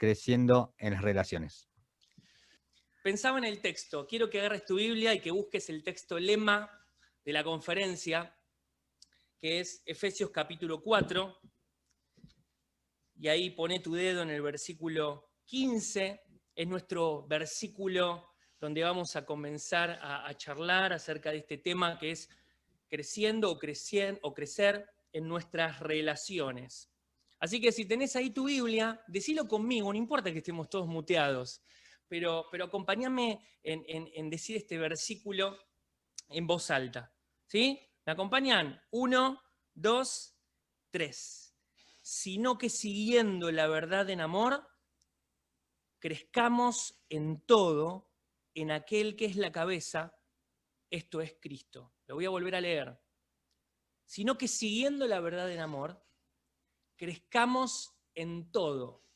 creciendo en las relaciones. Pensaba en el texto. Quiero que agarres tu Biblia y que busques el texto lema de la conferencia, que es Efesios capítulo 4. Y ahí pone tu dedo en el versículo 15. Es nuestro versículo donde vamos a comenzar a charlar acerca de este tema que es creciendo o crecer en nuestras relaciones. Así que si tenés ahí tu Biblia, decilo conmigo, no importa que estemos todos muteados, pero acompáñame en decir este versículo en voz alta. ¿Sí? ¿Me acompañan? 1, 2, 3. Sino que siguiendo la verdad en amor, crezcamos en todo, en aquel que es la cabeza, esto es Cristo. Lo voy a volver a leer. Sino que siguiendo la verdad en amor, crezcamos en todo,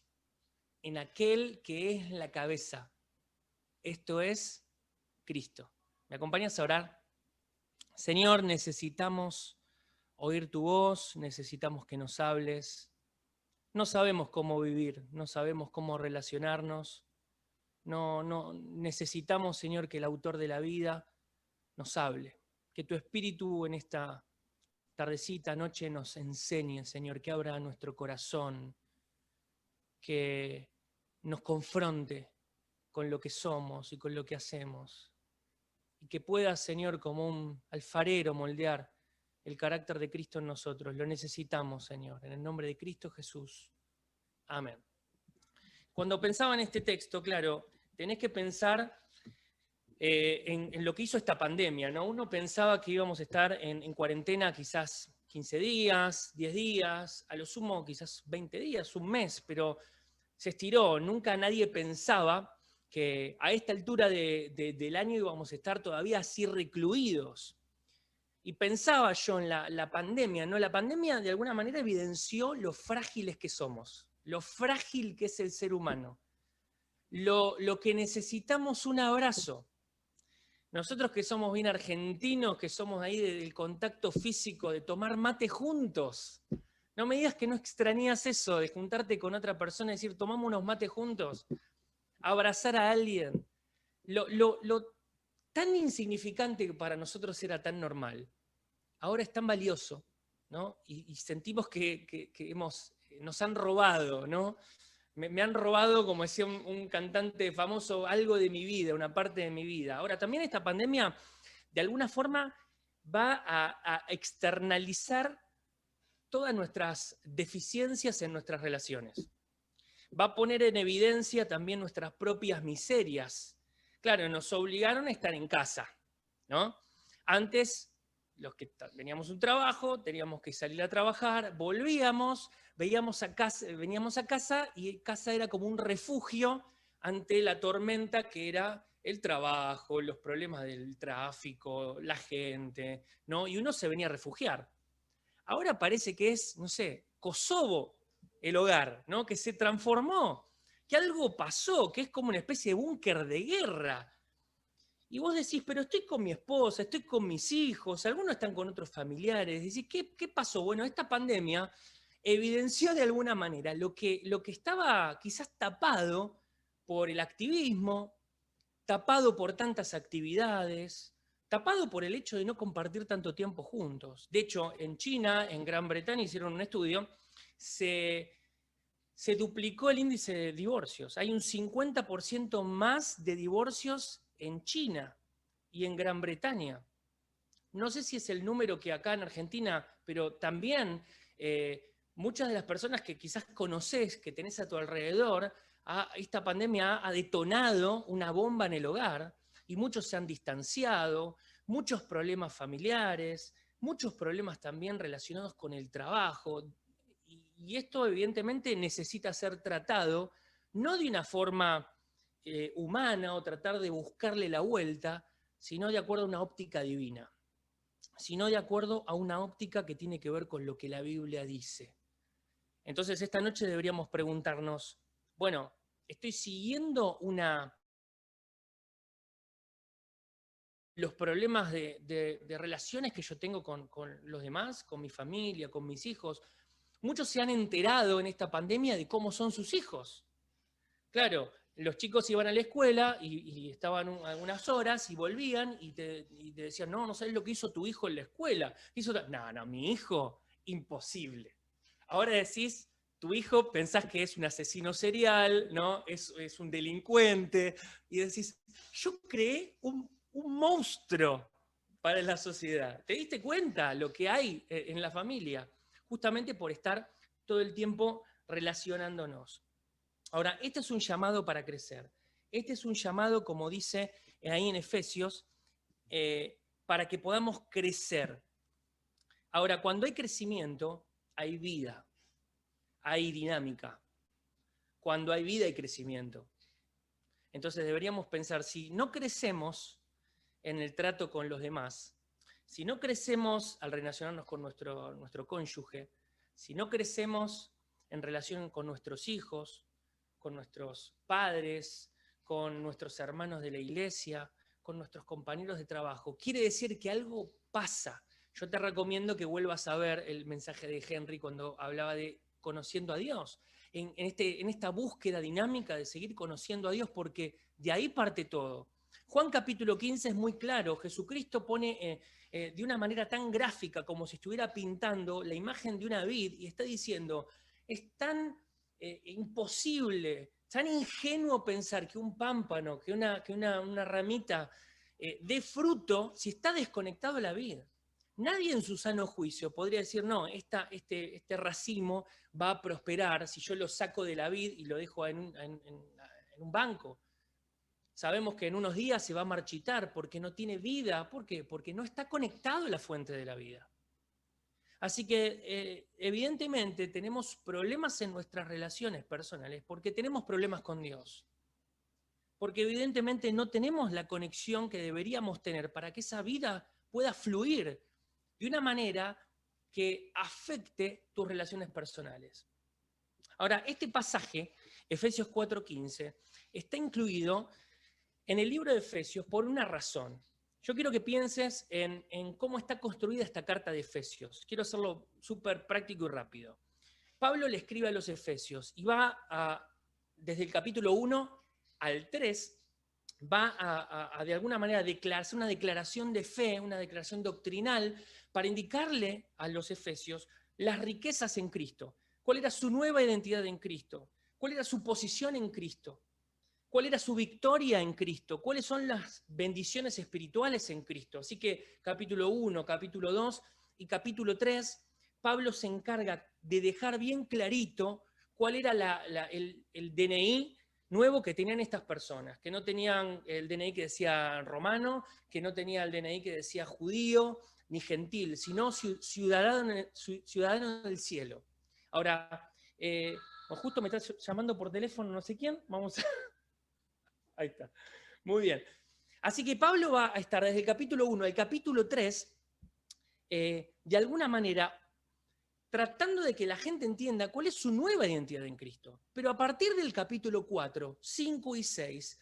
en aquel que es la cabeza, esto es Cristo. ¿Me acompañas a orar? Señor, necesitamos oír tu voz, necesitamos que nos hables. No sabemos cómo vivir, no sabemos cómo relacionarnos. No necesitamos, Señor, que el autor de la vida nos hable. Que tu espíritu en esta tardecita, noche, nos enseñe, Señor, que abra nuestro corazón, que nos confronte con lo que somos y con lo que hacemos. Y que pueda, Señor, como un alfarero moldear el carácter de Cristo en nosotros. Lo necesitamos, Señor, en el nombre de Cristo Jesús. Amén. Cuando pensaba en este texto, claro, tenés que pensar en lo que hizo esta pandemia, ¿no? Uno pensaba que íbamos a estar en cuarentena quizás 15 días, 10 días, a lo sumo quizás 20 días, un mes, pero se estiró. Nunca nadie pensaba que a esta altura del año íbamos a estar todavía así recluidos. Y pensaba yo en la pandemia, ¿no? La pandemia de alguna manera evidenció lo frágiles que somos, lo frágil que es el ser humano, lo que necesitamos un abrazo. Nosotros que somos bien argentinos, que somos ahí del contacto físico, de tomar mate juntos. No me digas que no extrañas eso, de juntarte con otra persona y decir, tomamos unos mates juntos, abrazar a alguien. Lo tan insignificante que para nosotros era tan normal, ahora es tan valioso, ¿no? Y sentimos que nos han robado, ¿no? Me han robado, como decía un cantante famoso, algo de mi vida, una parte de mi vida. Ahora, también esta pandemia, de alguna forma, va a externalizar todas nuestras deficiencias en nuestras relaciones. Va a poner en evidencia también nuestras propias miserias. Claro, nos obligaron a estar en casa, ¿no? Antes, los que teníamos un trabajo, teníamos que salir a trabajar, volvíamos, veníamos a casa y casa era como un refugio ante la tormenta que era el trabajo, los problemas del tráfico, la gente, ¿no? Y uno se venía a refugiar. Ahora parece que es, no sé, Kosovo el hogar, ¿no? Que se transformó, que algo pasó, que es como una especie de búnker de guerra. Y vos decís, pero estoy con mi esposa, estoy con mis hijos, algunos están con otros familiares. Decís, ¿qué pasó? Bueno, esta pandemia evidenció de alguna manera lo que estaba quizás tapado por el activismo, tapado por tantas actividades, tapado por el hecho de no compartir tanto tiempo juntos. De hecho, en China, en Gran Bretaña, hicieron un estudio, se duplicó el índice de divorcios. Hay un 50% más de divorcios en China y en Gran Bretaña. No sé si es el número que acá en Argentina, pero también muchas de las personas que quizás conocés, que tenés a tu alrededor, esta pandemia ha detonado una bomba en el hogar y muchos se han distanciado, muchos problemas familiares, muchos problemas también relacionados con el trabajo. Y esto evidentemente necesita ser tratado, no de una forma humana o tratar de buscarle la vuelta, sino de acuerdo a una óptica divina, sino de acuerdo a una óptica que tiene que ver con lo que la Biblia dice. Entonces esta noche deberíamos preguntarnos, bueno, ¿estoy siguiendo los problemas de relaciones que yo tengo con los demás, con mi familia, con mis hijos? Muchos se han enterado en esta pandemia de cómo son sus hijos. Claro, los chicos iban a la escuela y estaban algunas horas y volvían y te decían, no, no sabes lo que hizo tu hijo en la escuela. No, mi hijo, imposible. Ahora decís, tu hijo pensás que es un asesino serial, ¿no? Es un delincuente, y decís, yo creé un monstruo para la sociedad. ¿Te diste cuenta lo que hay en la familia? Justamente por estar todo el tiempo relacionándonos. Ahora, este es un llamado para crecer. Este es un llamado, como dice ahí en Efesios, para que podamos crecer. Ahora, cuando hay crecimiento, hay vida, hay dinámica. Cuando hay vida, hay crecimiento. Entonces deberíamos pensar, si no crecemos en el trato con los demás, si no crecemos al relacionarnos con nuestro cónyuge, si no crecemos en relación con nuestros hijos, con nuestros padres, con nuestros hermanos de la iglesia, con nuestros compañeros de trabajo, quiere decir que algo pasa. Yo te recomiendo que vuelvas a ver el mensaje de Henry cuando hablaba de conociendo a Dios, en esta búsqueda dinámica de seguir conociendo a Dios, porque de ahí parte todo. Juan capítulo 15 es muy claro, Jesucristo pone de una manera tan gráfica como si estuviera pintando la imagen de una vid y está diciendo, es tan imposible, tan ingenuo pensar que un pámpano, que una ramita dé fruto si está desconectado de la vid. Nadie en su sano juicio podría decir, no, este racimo va a prosperar si yo lo saco de la vid y lo dejo en un banco. Sabemos que en unos días se va a marchitar porque no tiene vida. ¿Por qué? Porque no está conectado a la fuente de la vida. Así que evidentemente tenemos problemas en nuestras relaciones personales porque tenemos problemas con Dios. Porque evidentemente no tenemos la conexión que deberíamos tener para que esa vida pueda fluir de una manera que afecte tus relaciones personales. Ahora, este pasaje, Efesios 4:15, está incluido en el libro de Efesios por una razón. Yo quiero que pienses en cómo está construida esta carta de Efesios. Quiero hacerlo súper práctico y rápido. Pablo le escribe a los Efesios y desde el capítulo 1 al 3, va a de alguna manera hacer una declaración de fe, una declaración doctrinal, para indicarle a los Efesios las riquezas en Cristo, cuál era su nueva identidad en Cristo, cuál era su posición en Cristo, cuál era su victoria en Cristo, cuáles son las bendiciones espirituales en Cristo. Así que capítulo 1, capítulo 2 y capítulo 3, Pablo se encarga de dejar bien clarito cuál era el DNI nuevo que tenían estas personas, que no tenían el DNI que decía romano, que no tenía el DNI que decía judío ni gentil, sino ciudadano del cielo. Ahora, justo me está llamando por teléfono no sé quién, vamos a... Ahí está. Muy bien. Así que Pablo va a estar desde el capítulo 1 al capítulo 3, de alguna manera, tratando de que la gente entienda cuál es su nueva identidad en Cristo. Pero a partir del capítulo 4, 5 y 6,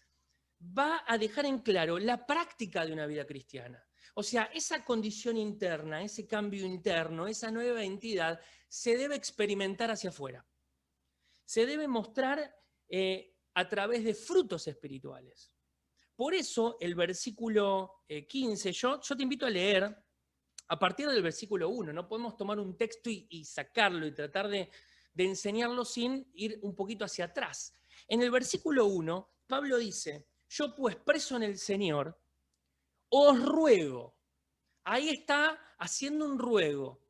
va a dejar en claro la práctica de una vida cristiana. O sea, esa condición interna, ese cambio interno, esa nueva identidad, se debe experimentar hacia afuera. Se debe mostrar a través de frutos espirituales. Por eso el versículo 15, yo te invito a leer a partir del versículo 1. No podemos tomar un texto y sacarlo y tratar de enseñarlo sin ir un poquito hacia atrás. En el versículo 1, Pablo dice, yo pues preso en el Señor, os ruego. Ahí está haciendo un ruego.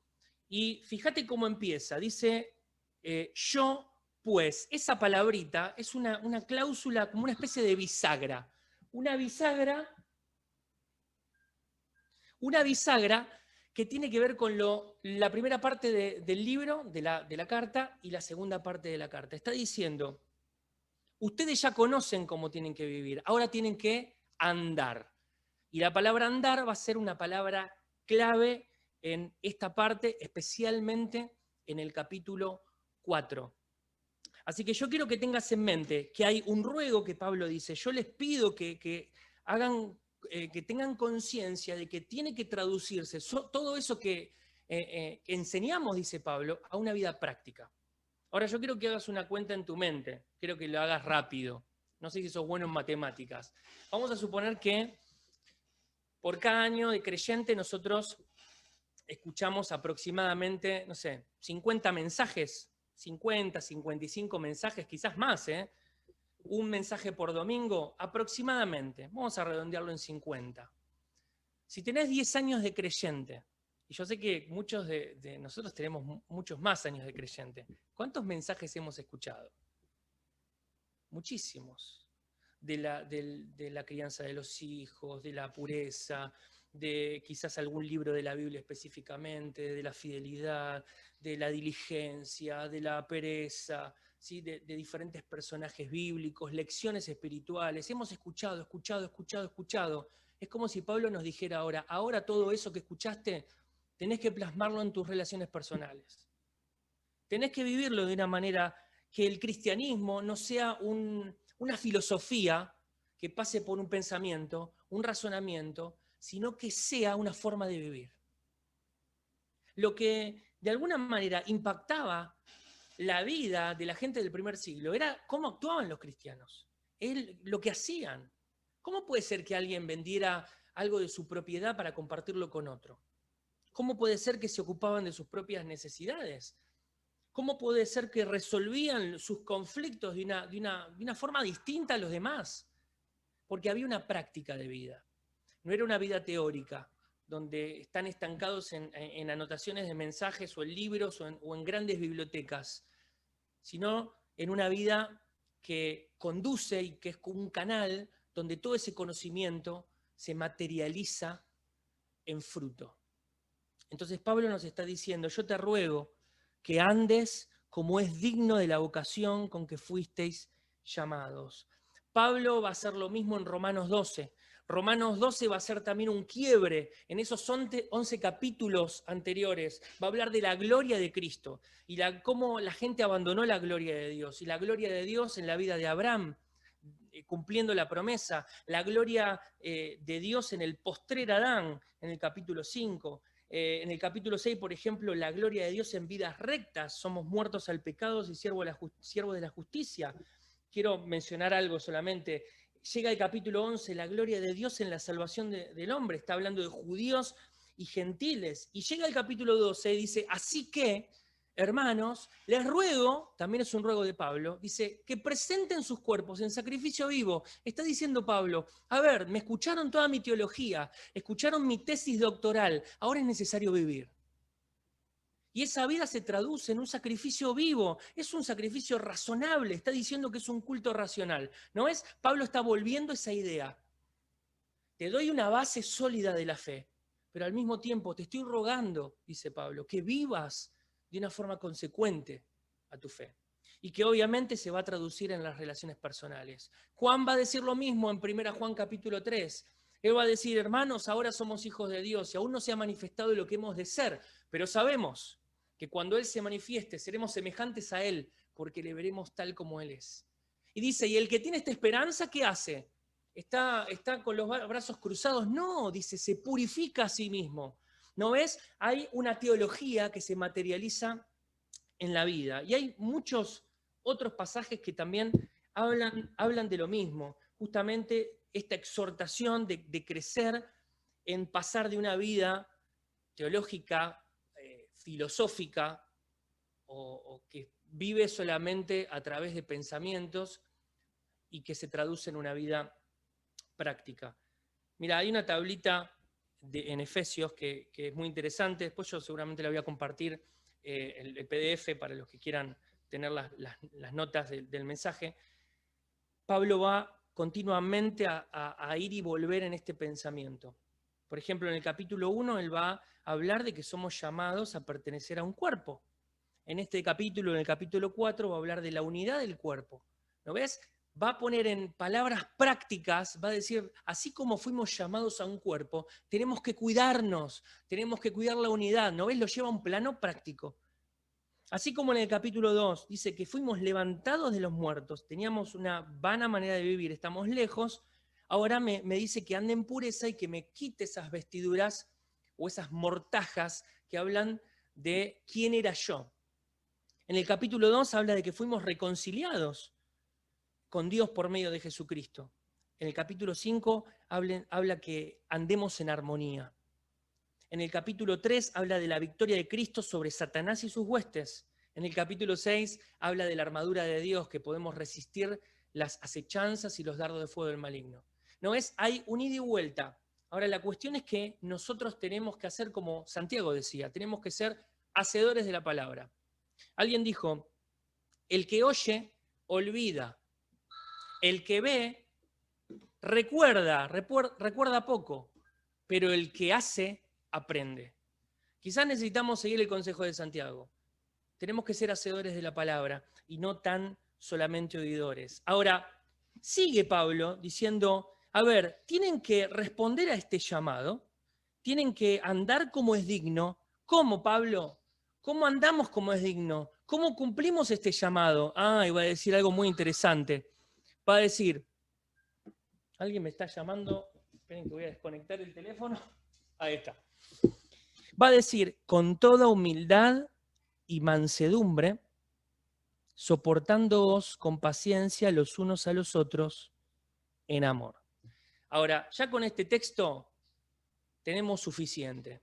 Y fíjate cómo empieza. Dice, yo pues, esa palabrita es una cláusula como una especie de bisagra. Una bisagra que tiene que ver con la primera parte del libro, de la carta, y la segunda parte de la carta. Está diciendo, ustedes ya conocen cómo tienen que vivir, ahora tienen que andar. Y la palabra andar va a ser una palabra clave en esta parte, especialmente en el capítulo 4. Así que yo quiero que tengas en mente que hay un ruego que Pablo dice, yo les pido que hagan, que tengan conciencia de que tiene que traducirse todo eso que enseñamos, dice Pablo, a una vida práctica. Ahora yo quiero que hagas una cuenta en tu mente, quiero que lo hagas rápido. No sé si sos bueno en matemáticas. Vamos a suponer que por cada año de creyente nosotros escuchamos aproximadamente, no sé, 50 mensajes, 50, 55 mensajes, quizás más, ¿eh? Un mensaje por domingo, aproximadamente. Vamos a redondearlo en 50. Si tenés 10 años de creyente, y yo sé que muchos de nosotros tenemos muchos más años de creyente, ¿cuántos mensajes hemos escuchado? Muchísimos. De la crianza de los hijos, de la pureza, de quizás algún libro de la Biblia específicamente, de la fidelidad, de la diligencia, de la pereza, ¿sí? De diferentes personajes bíblicos, lecciones espirituales. Hemos escuchado. Es como si Pablo nos dijera ahora todo eso que escuchaste, tenés que plasmarlo en tus relaciones personales. Tenés que vivirlo de una manera que el cristianismo no sea una filosofía que pase por un pensamiento, un razonamiento, sino que sea una forma de vivir. Lo que de alguna manera impactaba la vida de la gente del primer siglo era cómo actuaban los cristianos, lo que hacían. ¿Cómo puede ser que alguien vendiera algo de su propiedad para compartirlo con otro? ¿Cómo puede ser que se ocupaban de sus propias necesidades? ¿Cómo puede ser que resolvían sus conflictos de una forma distinta a los demás? Porque había una práctica de vida. No era una vida teórica, donde están estancados en anotaciones de mensajes o en libros o en grandes bibliotecas, sino en una vida que conduce y que es como un canal donde todo ese conocimiento se materializa en fruto. Entonces Pablo nos está diciendo, yo te ruego que andes como es digno de la vocación con que fuisteis llamados. Pablo va a hacer lo mismo en Romanos 12. Romanos 12 va a ser también un quiebre en esos 11 capítulos anteriores. Va a hablar de la gloria de Cristo y cómo la gente abandonó la gloria de Dios. Y la gloria de Dios en la vida de Abraham, cumpliendo la promesa. La gloria de Dios en el postrer Adán, en el capítulo 5. En el capítulo 6, por ejemplo, la gloria de Dios en vidas rectas. Somos muertos al pecado y siervos de la justicia. Quiero mencionar algo solamente. Llega el capítulo 11, la gloria de Dios en la salvación del hombre. Está hablando de judíos y gentiles. Y llega el capítulo 12, dice, así que, hermanos, les ruego, también es un ruego de Pablo, dice, que presenten sus cuerpos en sacrificio vivo. Está diciendo Pablo, a ver, me escucharon toda mi teología, escucharon mi tesis doctoral, ahora es necesario vivir. Y esa vida se traduce en un sacrificio vivo, es un sacrificio razonable, está diciendo que es un culto racional. ¿No es? Pablo está volviendo esa idea. Te doy una base sólida de la fe, pero al mismo tiempo te estoy rogando, dice Pablo, que vivas de una forma consecuente a tu fe. Y que obviamente se va a traducir en las relaciones personales. Juan va a decir lo mismo en 1 Juan capítulo 3. Él va a decir, hermanos, ahora somos hijos de Dios y aún no se ha manifestado lo que hemos de ser, pero sabemos que cuando Él se manifieste seremos semejantes a Él porque le veremos tal como Él es. Y dice, ¿y el que tiene esta esperanza qué hace? ¿Está con los brazos cruzados? No, dice, se purifica a sí mismo. ¿No ves? Hay una teología que se materializa en la vida. Y hay muchos otros pasajes que también hablan de lo mismo. Justamente esta exhortación de crecer en pasar de una vida teológica, filosófica, o que vive solamente a través de pensamientos y que se traduce en una vida práctica. Mira, hay una tablita en Efesios que es muy interesante. Después yo seguramente la voy a compartir el PDF para los que quieran tener las notas del mensaje. Pablo va continuamente a ir y volver en este pensamiento. Por ejemplo, en el capítulo 1 él va a hablar de que somos llamados a pertenecer a un cuerpo. En este capítulo, en el capítulo 4, va a hablar de la unidad del cuerpo. ¿Lo ves? Va a poner en palabras prácticas, va a decir, así como fuimos llamados a un cuerpo, tenemos que cuidarnos, tenemos que cuidar la unidad. ¿No ves? Lo lleva a un plano práctico. Así como en el capítulo 2 dice que fuimos levantados de los muertos, teníamos una vana manera de vivir, estamos lejos, ahora me dice que ande en pureza y que me quite esas vestiduras o esas mortajas que hablan de quién era yo. En el capítulo 2 habla de que fuimos reconciliados con Dios por medio de Jesucristo. En el capítulo 5 habla que andemos en armonía. En el capítulo 3 habla de la victoria de Cristo sobre Satanás y sus huestes. En el capítulo 6 habla de la armadura de Dios, que podemos resistir las acechanzas y los dardos de fuego del maligno. ¿No es? Hay un ida y vuelta. Ahora, la cuestión es que nosotros tenemos que hacer como Santiago decía, tenemos que ser hacedores de la palabra. Alguien dijo, el que oye, olvida. El que ve, recuerda poco, pero el que hace, aprende. Quizás necesitamos seguir el consejo de Santiago. Tenemos que ser hacedores de la palabra y no tan solamente oidores. Ahora, sigue Pablo diciendo, a ver, tienen que responder a este llamado, tienen que andar como es digno. ¿Cómo, Pablo? ¿Cómo andamos como es digno? ¿Cómo cumplimos este llamado? Ah, y va a decir algo muy interesante. Va a decir, alguien me está llamando, esperen que voy a desconectar el teléfono. Ahí está. Va a decir, con toda humildad y mansedumbre, soportándoos con paciencia los unos a los otros en amor. Ahora, ya con este texto tenemos suficiente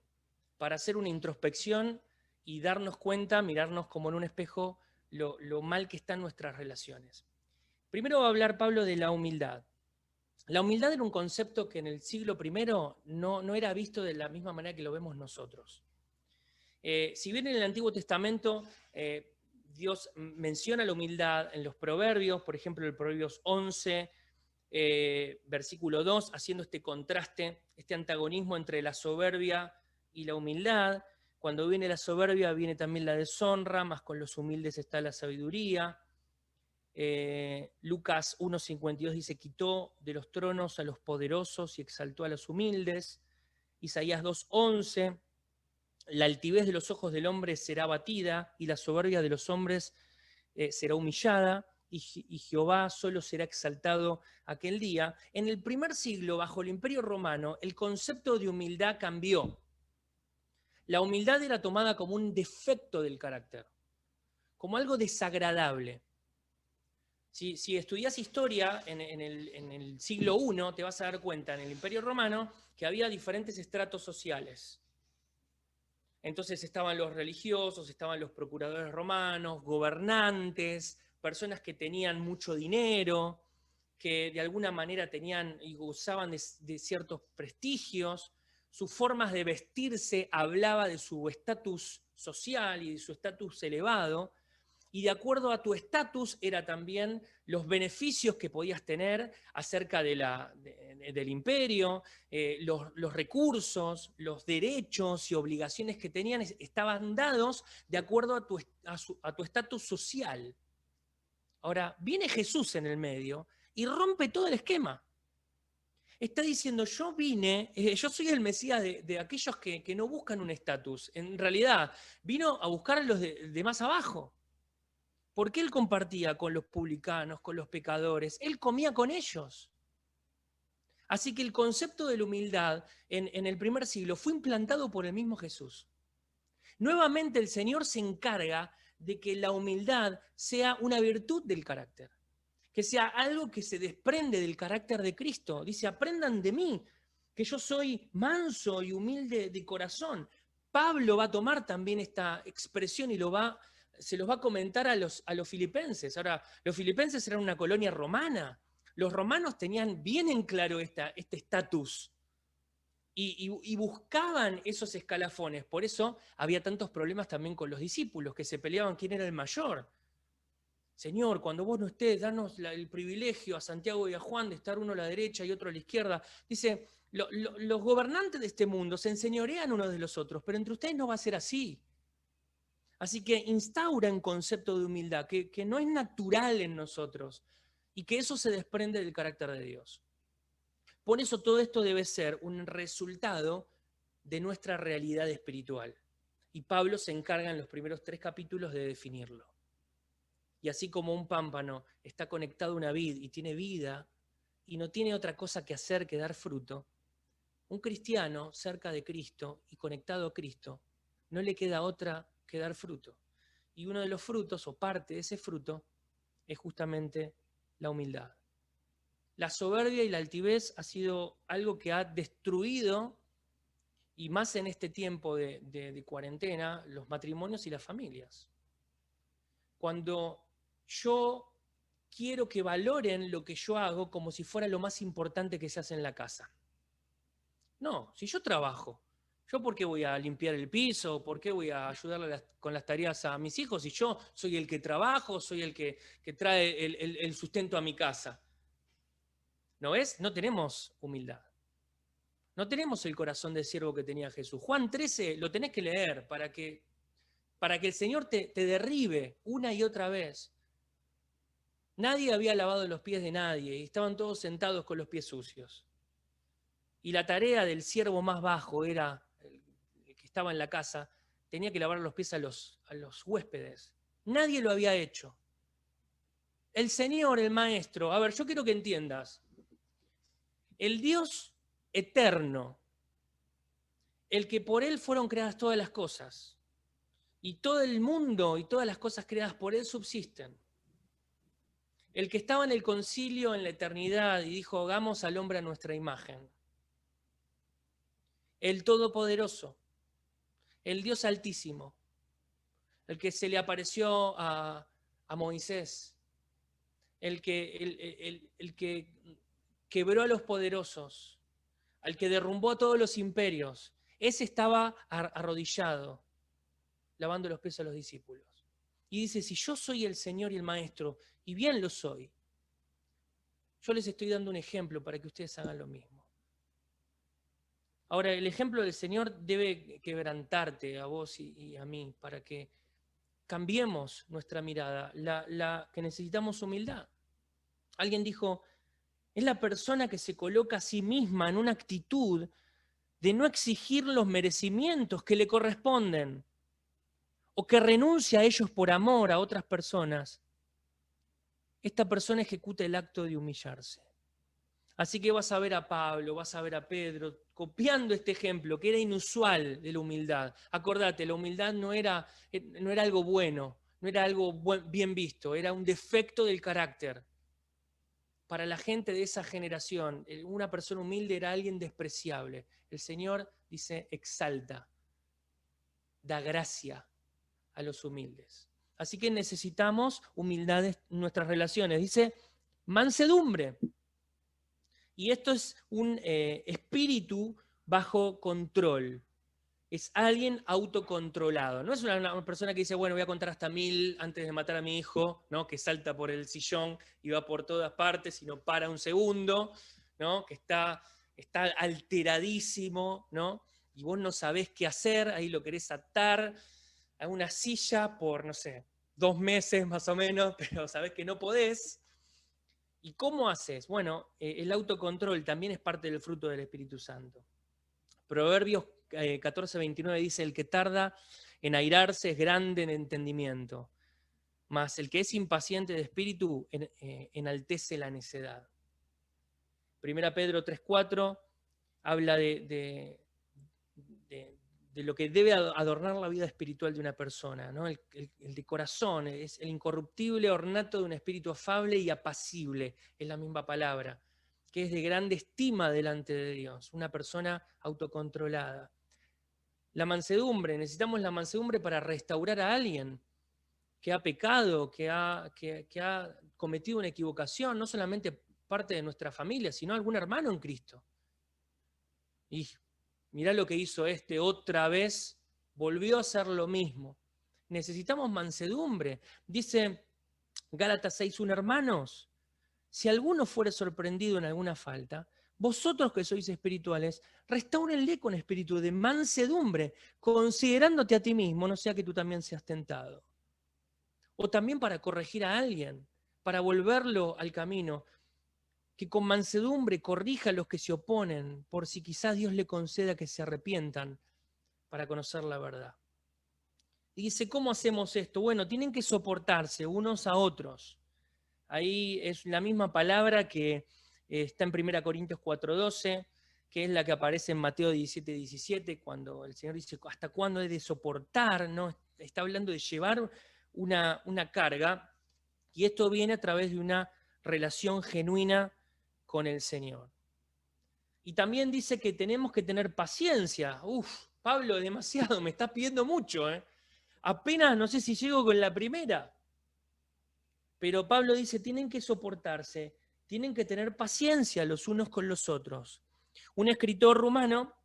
para hacer una introspección y darnos cuenta, mirarnos como en un espejo, lo mal que están nuestras relaciones. Primero va a hablar Pablo de la humildad. La humildad era un concepto que en el siglo I no era visto de la misma manera que lo vemos nosotros. Si bien en el Antiguo Testamento Dios menciona la humildad en los proverbios, por ejemplo, el Proverbios 11, versículo 2, haciendo este contraste, este antagonismo entre la soberbia y la humildad. Cuando viene la soberbia viene también la deshonra, más con los humildes está la sabiduría. Lucas 1:52 dice, quitó de los tronos a los poderosos y exaltó a los humildes. Isaías 2:11, la altivez de los ojos del hombre será abatida y la soberbia de los hombres será humillada y Jehová solo será exaltado aquel día. En el primer siglo, bajo el Imperio Romano, el concepto de humildad cambió. La humildad era tomada como un defecto del carácter, como algo desagradable. Si estudias historia en el siglo I, te vas a dar cuenta en el Imperio Romano que había diferentes estratos sociales. Entonces estaban los religiosos, estaban los procuradores romanos, gobernantes, personas que tenían mucho dinero, que de alguna manera tenían y gozaban de ciertos prestigios. Sus formas de vestirse hablaba de su estatus social y de su estatus elevado. Y de acuerdo a tu estatus era también los beneficios que podías tener acerca del imperio, los recursos, los derechos y obligaciones que tenían estaban dados de acuerdo a tu estatus social. Ahora, viene Jesús en el medio y rompe todo el esquema. Está diciendo, yo soy el Mesías de aquellos que no buscan un estatus. En realidad, vino a buscar a los de más abajo. Porque él compartía con los publicanos, con los pecadores, él comía con ellos. Así que el concepto de la humildad en el primer siglo fue implantado por el mismo Jesús. Nuevamente el Señor se encarga de que la humildad sea una virtud del carácter, que sea algo que se desprende del carácter de Cristo. Dice, aprendan de mí, que yo soy manso y humilde de corazón. Pablo va a tomar también esta expresión y se los va a comentar a los filipenses. Ahora, los filipenses eran una colonia romana. Los romanos tenían bien en claro este estatus y buscaban esos escalafones. Por eso había tantos problemas también con los discípulos, que se peleaban quién era el mayor. Señor, cuando vos no estés, danos el privilegio a Santiago y a Juan de estar uno a la derecha y otro a la izquierda. Dice, los gobernantes de este mundo se enseñorean unos de los otros, pero entre ustedes no va a ser así. Así que instaura un concepto de humildad que no es natural en nosotros y que eso se desprende del carácter de Dios. Por eso todo esto debe ser un resultado de nuestra realidad espiritual. Y Pablo se encarga en los primeros 3 capítulos de definirlo. Y así como un pámpano está conectado a una vid y tiene vida y no tiene otra cosa que hacer que dar fruto, un cristiano cerca de Cristo y conectado a Cristo no le queda otra que dar fruto. Y uno de los frutos, o parte de ese fruto, es justamente la humildad. La soberbia y la altivez ha sido algo que ha destruido, y más en este tiempo de cuarentena, los matrimonios y las familias. Cuando yo quiero que valoren lo que yo hago como si fuera lo más importante que se hace en la casa. No, si yo trabajo, ¿yo por qué voy a limpiar el piso? ¿Por qué voy a ayudarle con las tareas a mis hijos? Si yo soy el que trabajo, soy el que trae el sustento a mi casa. ¿No ves? No tenemos humildad. No tenemos el corazón de siervo que tenía Jesús. Juan 13 lo tenés que leer para que el Señor te derribe una y otra vez. Nadie había lavado los pies de nadie y estaban todos sentados con los pies sucios. Y la tarea del siervo más bajo era, el que estaba en la casa, tenía que lavar los pies a los huéspedes. Nadie lo había hecho. El Señor, el Maestro, a ver, yo quiero que entiendas, el Dios eterno, el que por Él fueron creadas todas las cosas, y todo el mundo y todas las cosas creadas por Él subsisten. El que estaba en el concilio en la eternidad y dijo, hagamos al hombre a nuestra imagen. El Todopoderoso, el Dios Altísimo, el que se le apareció a Moisés, el que quebró a los poderosos, al que derrumbó a todos los imperios, ese estaba arrodillado, lavando los pies a los discípulos. Y dice, si yo soy el Señor y el Maestro, y bien lo soy, yo les estoy dando un ejemplo para que ustedes hagan lo mismo. Ahora, el ejemplo del Señor debe quebrantarte a vos y a mí para que cambiemos nuestra mirada, que necesitamos humildad. Alguien dijo, es la persona que se coloca a sí misma en una actitud de no exigir los merecimientos que le corresponden o que renuncia a ellos por amor a otras personas. Esta persona ejecuta el acto de humillarse. Así que vas a ver a Pablo, vas a ver a Pedro, copiando este ejemplo, que era inusual de la humildad. Acordate, la humildad no era algo bueno, no era algo bien visto, era un defecto del carácter. Para la gente de esa generación, una persona humilde era alguien despreciable. El Señor dice, exalta, da gracia a los humildes. Así que necesitamos humildad en nuestras relaciones. Dice, mansedumbre. Y esto es un espíritu bajo control. Es alguien autocontrolado. No es una persona que dice, bueno, voy a contar hasta 1000 antes de matar a mi hijo, ¿no? Que salta por el sillón y va por todas partes y no para un segundo, ¿no? Que está alteradísimo, ¿no? Y vos no sabés qué hacer, ahí lo querés atar a una silla por, no sé, 2 meses más o menos, pero sabés que no podés. ¿Y cómo haces? Bueno, el autocontrol también es parte del fruto del Espíritu Santo. Proverbios 14:29 dice, el que tarda en airarse es grande en entendimiento, mas el que es impaciente de espíritu enaltece la necedad. Primera Pedro 3:4 habla de lo que debe adornar la vida espiritual de una persona, ¿no? El de corazón, es el incorruptible ornato de un espíritu afable y apacible, es la misma palabra, que es de grande estima delante de Dios, una persona autocontrolada. La mansedumbre, necesitamos la mansedumbre para restaurar a alguien que ha pecado, que ha cometido una equivocación, no solamente parte de nuestra familia, sino algún hermano en Cristo. Y mirá lo que hizo otra vez, volvió a hacer lo mismo. Necesitamos mansedumbre. Dice Gálatas 6:1, hermanos, si alguno fuere sorprendido en alguna falta, vosotros que sois espirituales, restáurenle con espíritu de mansedumbre, considerándote a ti mismo, no sea que tú también seas tentado. O también para corregir a alguien, para volverlo al camino, que con mansedumbre corrija a los que se oponen, por si quizás Dios le conceda que se arrepientan para conocer la verdad. Y dice, ¿cómo hacemos esto? Bueno, tienen que soportarse unos a otros. Ahí es la misma palabra que está en 1 Corintios 4:12, que es la que aparece en Mateo 17:17, cuando el Señor dice, ¿hasta cuándo he de soportar? ¿No? Está hablando de llevar una carga, y esto viene a través de una relación genuina con el Señor. Y también dice que tenemos que tener paciencia. Uf, Pablo, demasiado, me estás pidiendo mucho, ¿eh? Apenas no sé si llego con la primera. Pero Pablo dice, tienen que soportarse, tienen que tener paciencia los unos con los otros. Un escritor rumano,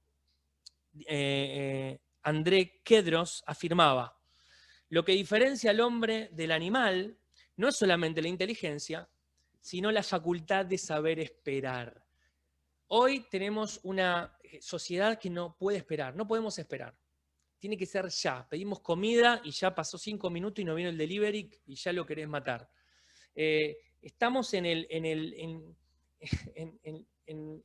André Kedros, afirmaba, lo que diferencia al hombre del animal no es solamente la inteligencia, sino la facultad de saber esperar. Hoy tenemos una sociedad que no puede esperar, no podemos esperar. Tiene que ser ya. Pedimos comida y ya pasó 5 minutos y no vino el delivery y ya lo querés matar. Estamos en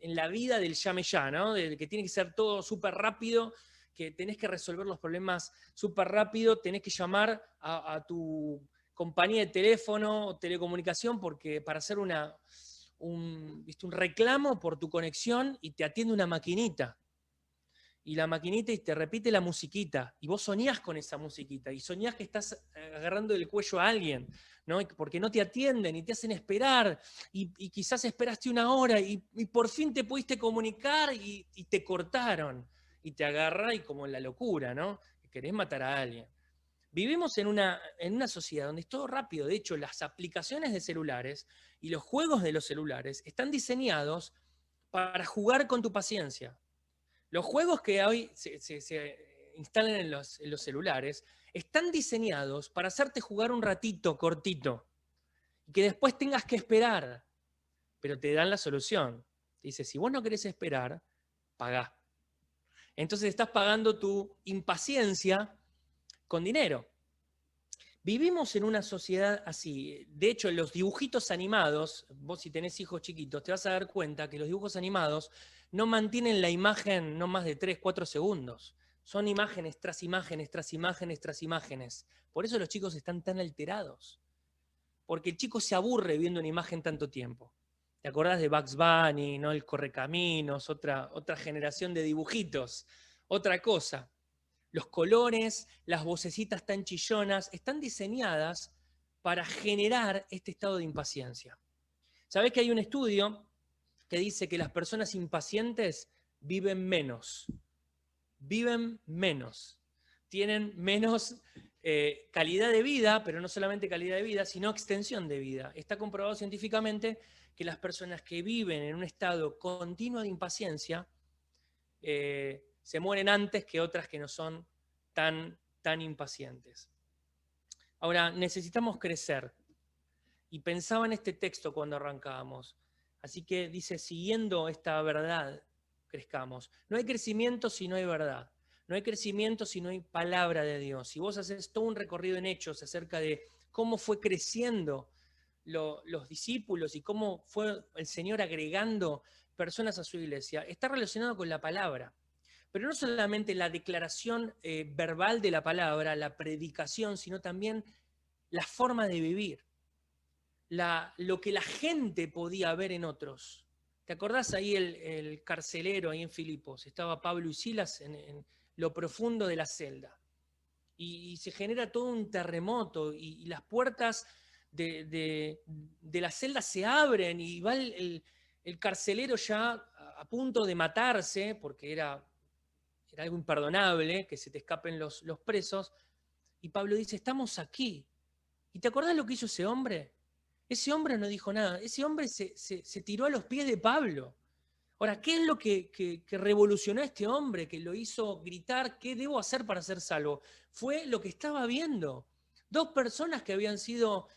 la vida del llame ya, ¿no? De que tiene que ser todo súper rápido, que tenés que resolver los problemas súper rápido, tenés que llamar a tu compañía de teléfono o telecomunicación porque para hacer un reclamo por tu conexión y te atiende una maquinita. Y la maquinita y te repite la musiquita, y vos soñás con esa musiquita, y soñás que estás agarrando el cuello a alguien, ¿no? Porque no te atienden y te hacen esperar, y quizás esperaste 1 hora, y por fin te pudiste comunicar y te cortaron, y te agarra y como en la locura, ¿no? Querés matar a alguien. Vivimos en una sociedad donde es todo rápido. De hecho, las aplicaciones de celulares y los juegos de los celulares están diseñados para jugar con tu paciencia. Los juegos que hoy se instalan en los celulares están diseñados para hacerte jugar un ratito cortito y que después tengas que esperar, pero te dan la solución. Dice, si vos no querés esperar, pagá. Entonces estás pagando tu impaciencia con dinero. Vivimos en una sociedad así. De hecho, los dibujitos animados, vos si tenés hijos chiquitos, te vas a dar cuenta que los dibujos animados no mantienen la imagen no más de 3, 4 segundos. Son imágenes tras imágenes, tras imágenes, tras imágenes. Por eso los chicos están tan alterados. Porque el chico se aburre viendo una imagen tanto tiempo. ¿Te acordás de Bugs Bunny, ¿no? El Correcaminos, otra generación de dibujitos, otra cosa? Los colores, las vocecitas tan chillonas, están diseñadas para generar este estado de impaciencia. ¿Sabés que hay un estudio que dice que las personas impacientes viven menos? Viven menos. Tienen menos calidad de vida, pero no solamente calidad de vida, sino extensión de vida. Está comprobado científicamente que las personas que viven en un estado continuo de impaciencia se mueren antes que otras que no son tan impacientes. Ahora, necesitamos crecer. Y pensaba en este texto cuando arrancábamos. Así que dice, siguiendo esta verdad, crezcamos. No hay crecimiento si no hay verdad. No hay crecimiento si no hay palabra de Dios. Si vos haces todo un recorrido en Hechos acerca de cómo fue creciendo los discípulos y cómo fue el Señor agregando personas a su iglesia, está relacionado con la palabra. Pero no solamente la declaración verbal de la palabra, la predicación, sino también la forma de vivir, lo que la gente podía ver en otros. ¿Te acordás ahí el carcelero ahí en Filipos? Estaba Pablo y Silas en lo profundo de la celda. Y se genera todo un terremoto y las puertas de la celda se abren y va el carcelero ya a punto de matarse porque era algo imperdonable, que se te escapen los presos, y Pablo dice, estamos aquí. ¿Y te acordás lo que hizo ese hombre? Ese hombre no dijo nada, ese hombre se tiró a los pies de Pablo. Ahora, ¿qué es lo que revolucionó a este hombre, que lo hizo gritar, ¿qué debo hacer para ser salvo? Fue lo que estaba viendo. 2 personas que habían sido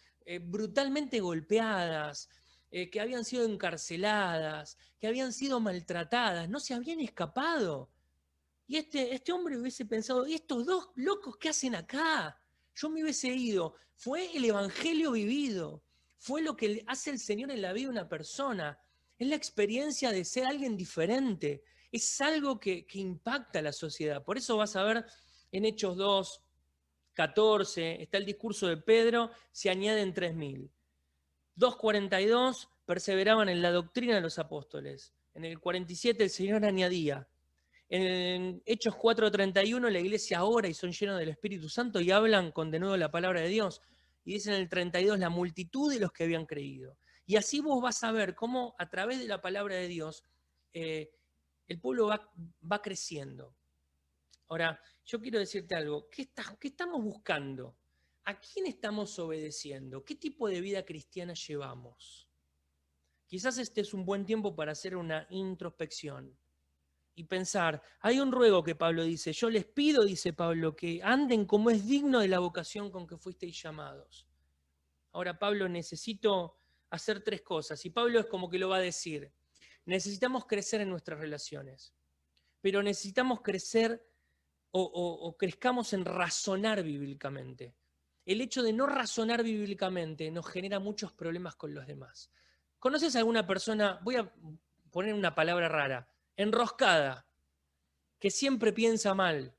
brutalmente golpeadas, que habían sido encarceladas, que habían sido maltratadas, no se habían escapado. Y este hombre hubiese pensado, ¿y estos 2 locos qué hacen acá? Yo me hubiese ido. Fue el evangelio vivido. Fue lo que hace el Señor en la vida de una persona. Es la experiencia de ser alguien diferente. Es algo que impacta a la sociedad. Por eso vas a ver en Hechos 2, 14, está el discurso de Pedro, se añaden 3.000. 2:42, perseveraban en la doctrina de los apóstoles. En el 47 el Señor añadía. En Hechos 4:31 la iglesia ora y son llenos del Espíritu Santo y hablan con de nuevo la palabra de Dios. Y dicen en el 32 la multitud de los que habían creído. Y así vos vas a ver cómo a través de la palabra de Dios el pueblo va creciendo. Ahora, yo quiero decirte algo. ¿Qué estamos buscando? ¿A quién estamos obedeciendo? ¿Qué tipo de vida cristiana llevamos? Quizás este es un buen tiempo para hacer una introspección y pensar, hay un ruego que Pablo dice, yo les pido, dice Pablo, que anden como es digno de la vocación con que fuisteis llamados. Ahora, Pablo, necesito hacer 3 cosas, y Pablo es como que lo va a decir. Necesitamos crecer en nuestras relaciones, pero necesitamos crecer o crezcamos en razonar bíblicamente. El hecho de no razonar bíblicamente nos genera muchos problemas con los demás. ¿Conoces a alguna persona, voy a poner una palabra rara, enroscada, que siempre piensa mal,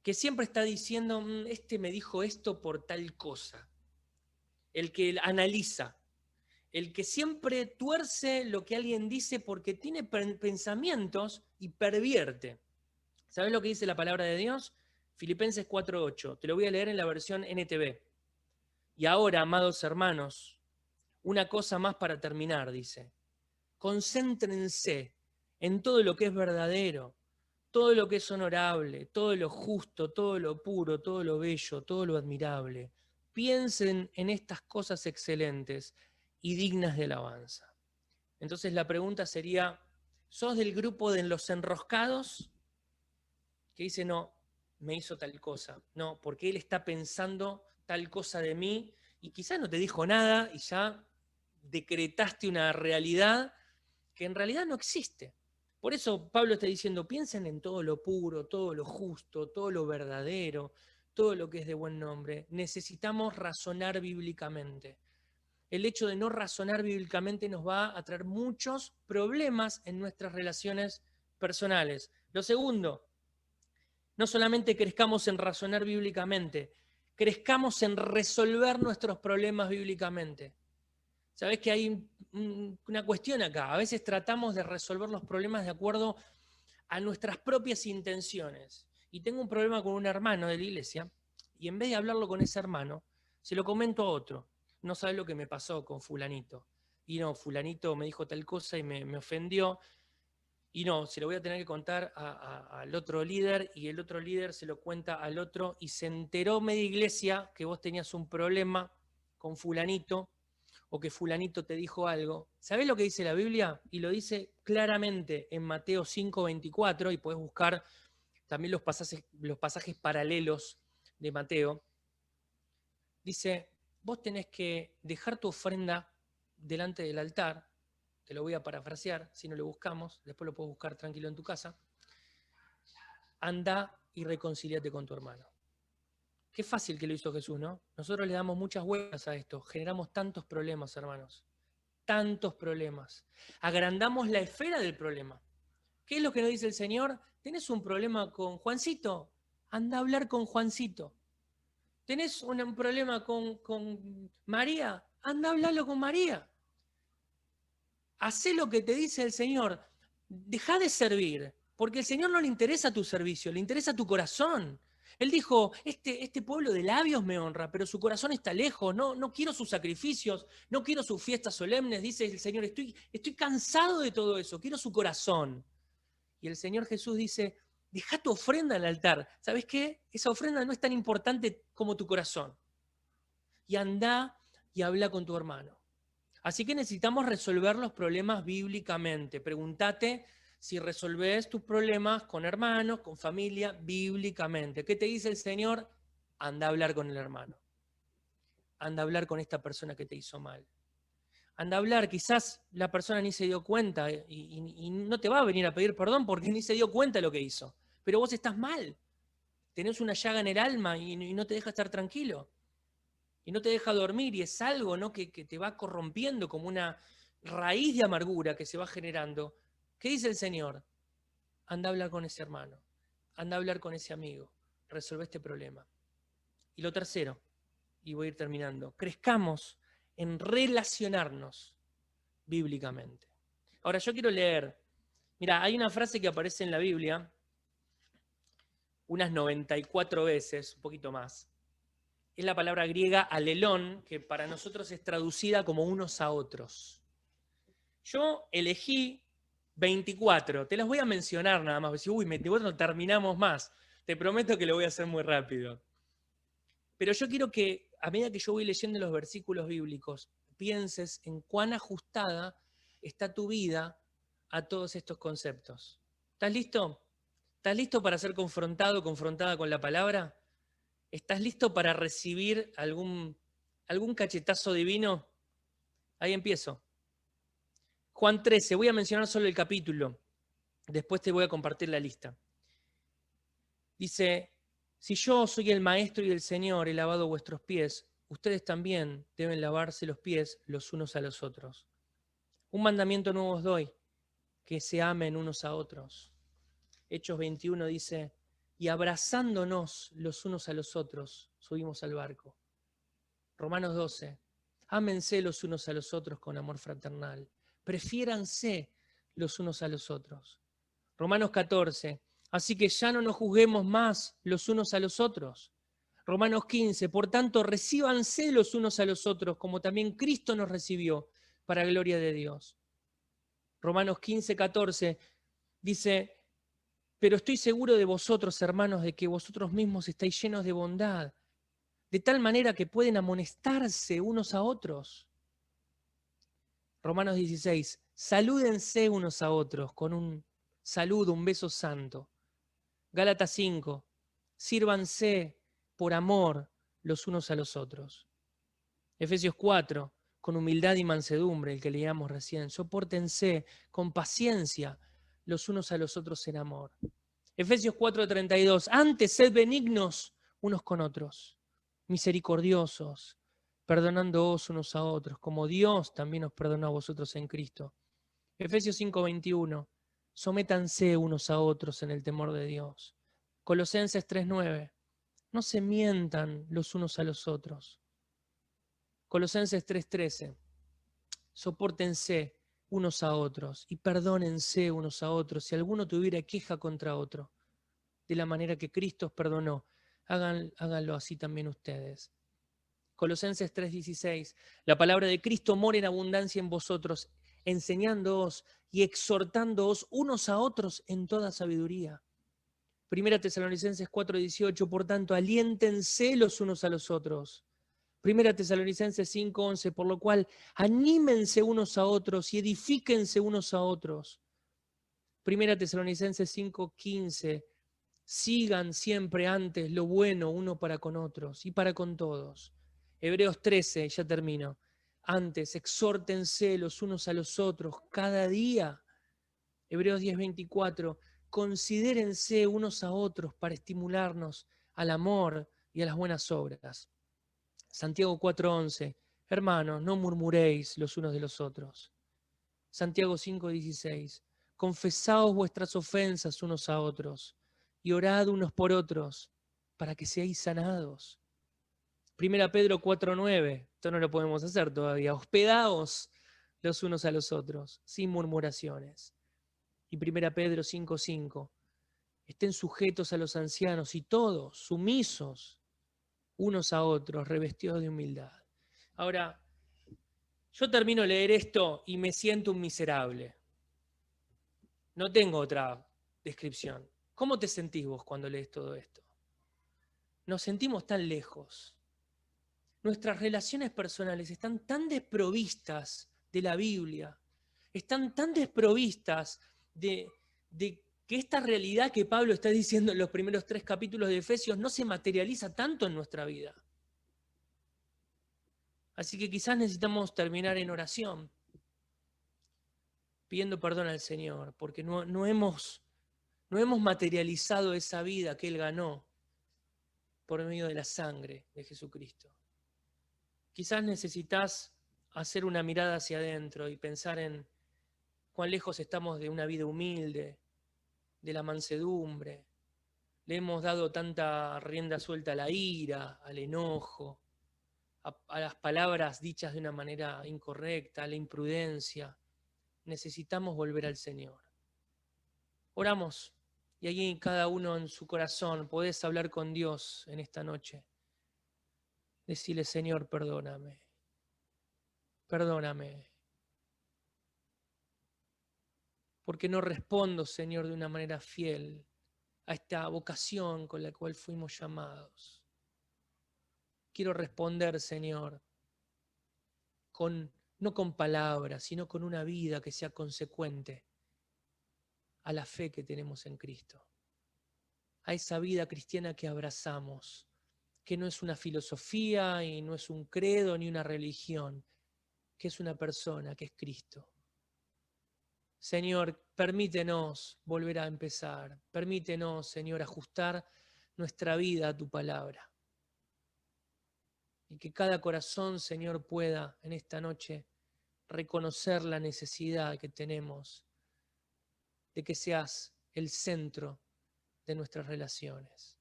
que siempre está diciendo, este me dijo esto por tal cosa? El que analiza, el que siempre tuerce lo que alguien dice porque tiene pensamientos y pervierte. ¿Sabes lo que dice la palabra de Dios? Filipenses 4:8. Te lo voy a leer en la versión NTV. Y ahora, amados hermanos, una cosa más para terminar, dice. Concéntrense en todo lo que es verdadero, todo lo que es honorable, todo lo justo, todo lo puro, todo lo bello, todo lo admirable. Piensen en estas cosas excelentes y dignas de alabanza. Entonces la pregunta sería, ¿sos del grupo de los enroscados? Que dice, no, me hizo tal cosa. No, porque él está pensando tal cosa de mí y quizás no te dijo nada y ya decretaste una realidad que en realidad no existe. Por eso Pablo está diciendo, piensen en todo lo puro, todo lo justo, todo lo verdadero, todo lo que es de buen nombre. Necesitamos razonar bíblicamente. El hecho de no razonar bíblicamente nos va a traer muchos problemas en nuestras relaciones personales. Lo segundo, no solamente crezcamos en razonar bíblicamente, crezcamos en resolver nuestros problemas bíblicamente. Sabés que hay una cuestión acá. A veces tratamos de resolver los problemas de acuerdo a nuestras propias intenciones. Y tengo un problema con un hermano de la iglesia, y en vez de hablarlo con ese hermano, se lo comento a otro. No sabes lo que me pasó con fulanito. Y no, fulanito me dijo tal cosa y me ofendió. Y no, se lo voy a tener que contar al otro líder, y el otro líder se lo cuenta al otro, y se enteró media iglesia que vos tenías un problema con fulanito, o que fulanito te dijo algo. ¿Sabés lo que dice la Biblia? Y lo dice claramente en Mateo 5:24, y podés buscar también los pasajes paralelos de Mateo. Dice, vos tenés que dejar tu ofrenda delante del altar. Te lo voy a parafrasear, si no lo buscamos, después lo puedes buscar tranquilo en tu casa. Anda y reconcíliate con tu hermano. Qué fácil que lo hizo Jesús, ¿no? Nosotros le damos muchas vueltas a esto, generamos tantos problemas, hermanos, tantos problemas. Agrandamos la esfera del problema. ¿Qué es lo que nos dice el Señor? ¿Tenés un problema con Juancito? Anda a hablar con Juancito. ¿Tenés un problema con María? Anda a hablarlo con María. Hacé lo que te dice el Señor. Deja de servir, porque al Señor no le interesa tu servicio, le interesa tu corazón. Él dijo, este pueblo de labios me honra, pero su corazón está lejos, no quiero sus sacrificios, no quiero sus fiestas solemnes, dice el Señor, estoy cansado de todo eso, quiero su corazón. Y el Señor Jesús dice, deja tu ofrenda en el altar. ¿Sabes qué? Esa ofrenda no es tan importante como tu corazón. Y anda y habla con tu hermano. Así que necesitamos resolver los problemas bíblicamente. Pregúntate si resolvés tus problemas con hermanos, con familia, bíblicamente. ¿Qué te dice el Señor? Anda a hablar con el hermano. Anda a hablar con esta persona que te hizo mal. Anda a hablar, quizás la persona ni se dio cuenta y no te va a venir a pedir perdón porque ni se dio cuenta de lo que hizo. Pero vos estás mal. Tenés una llaga en el alma y no te deja estar tranquilo. Y no te deja dormir, y es algo, ¿no?, que te va corrompiendo como una raíz de amargura que se va generando. ¿Qué dice el Señor? Anda a hablar con ese hermano, anda a hablar con ese amigo, resuelve este problema. Y lo tercero, y voy a ir terminando, crezcamos en relacionarnos bíblicamente. Ahora yo quiero leer, mira, hay una frase que aparece en la Biblia unas 94 veces, un poquito más, es la palabra griega alelón, que para nosotros es traducida como unos a otros. Yo elegí 24, te las voy a mencionar nada más, uy, 24 no terminamos más, te prometo que lo voy a hacer muy rápido. Pero yo quiero que a medida que yo voy leyendo los versículos bíblicos, pienses en cuán ajustada está tu vida a todos estos conceptos. ¿Estás listo? ¿Estás listo para ser confrontado, confrontada con la palabra? ¿Estás listo para recibir algún cachetazo divino? Ahí empiezo. Juan 13, voy a mencionar solo el capítulo, después te voy a compartir la lista. Dice, si yo soy el maestro y el Señor, he lavado vuestros pies, ustedes también deben lavarse los pies los unos a los otros. Un mandamiento nuevo os doy, que se amen unos a otros. Hechos 21 dice, y abrazándonos los unos a los otros, subimos al barco. Romanos 12, ámense los unos a los otros con amor fraternal. Prefiéranse los unos a los otros. Romanos 14, así que ya no nos juzguemos más los unos a los otros. Romanos 15, por tanto, recíbanse los unos a los otros, como también Cristo nos recibió, para gloria de Dios. Romanos 15, 14, dice, pero estoy seguro de vosotros, hermanos, de que vosotros mismos estáis llenos de bondad, de tal manera que pueden amonestarse unos a otros. Romanos 16, salúdense unos a otros con un saludo, un beso santo. Gálatas 5, sírvanse por amor los unos a los otros. Efesios 4, con humildad y mansedumbre, el que leíamos recién, sopórtense con paciencia los unos a los otros en amor. Efesios 4:32, antes sed benignos unos con otros, misericordiosos, perdonándoos unos a otros, como Dios también os perdonó a vosotros en Cristo. Efesios 5:21, sométanse unos a otros en el temor de Dios. Colosenses 3:9, no se mientan los unos a los otros. Colosenses 3:13, sopórtense unos a otros y perdónense unos a otros si alguno tuviera queja contra otro. De la manera que Cristo os perdonó, háganlo así también ustedes. Colosenses 3:16, la palabra de Cristo mora en abundancia en vosotros, enseñándoos y exhortándoos unos a otros en toda sabiduría. Primera Tesalonicenses 4:18, por tanto, aliéntense los unos a los otros. Primera Tesalonicenses 5:11, por lo cual, anímense unos a otros y edifíquense unos a otros. Primera Tesalonicenses 5:15, sigan siempre antes lo bueno uno para con otros y para con todos. Hebreos 13, ya termino. Antes, exhórtense los unos a los otros cada día. Hebreos 10:24, considérense unos a otros para estimularnos al amor y a las buenas obras. Santiago 4:11, hermanos, no murmuréis los unos de los otros. Santiago 5:16, confesaos vuestras ofensas unos a otros y orad unos por otros para que seáis sanados. Primera Pedro 4:9, esto no lo podemos hacer todavía, hospedaos los unos a los otros, sin murmuraciones. Y Primera Pedro 5:5, estén sujetos a los ancianos y todos sumisos unos a otros, revestidos de humildad. Ahora, yo termino de leer esto y me siento un miserable. No tengo otra descripción. ¿Cómo te sentís vos cuando lees todo esto? Nos sentimos tan lejos. Nuestras relaciones personales están tan desprovistas de la Biblia, están tan desprovistas de que esta realidad que Pablo está diciendo en los primeros 3 capítulos de Efesios no se materializa tanto en nuestra vida. Así que quizás necesitamos terminar en oración, pidiendo perdón al Señor, porque no hemos materializado esa vida que Él ganó por medio de la sangre de Jesucristo. Quizás necesitas hacer una mirada hacia adentro y pensar en cuán lejos estamos de una vida humilde, de la mansedumbre. Le hemos dado tanta rienda suelta a la ira, al enojo, a las palabras dichas de una manera incorrecta, a la imprudencia. Necesitamos volver al Señor. Oramos. Y allí cada uno en su corazón podés hablar con Dios en esta noche. Decirle, Señor, perdóname. Perdóname. Porque no respondo, Señor, de una manera fiel a esta vocación con la cual fuimos llamados. Quiero responder, Señor, no con palabras, sino con una vida que sea consecuente a la fe que tenemos en Cristo. A esa vida cristiana que abrazamos, que no es una filosofía y no es un credo ni una religión, que es una persona, que es Cristo. Señor, permítenos volver a empezar. Permítenos, Señor, ajustar nuestra vida a tu palabra. Y que cada corazón, Señor, pueda en esta noche reconocer la necesidad que tenemos de que seas el centro de nuestras relaciones.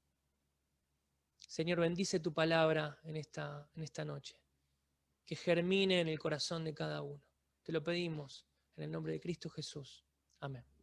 Señor, bendice tu palabra en esta noche. Que germine en el corazón de cada uno. Te lo pedimos en el nombre de Cristo Jesús. Amén.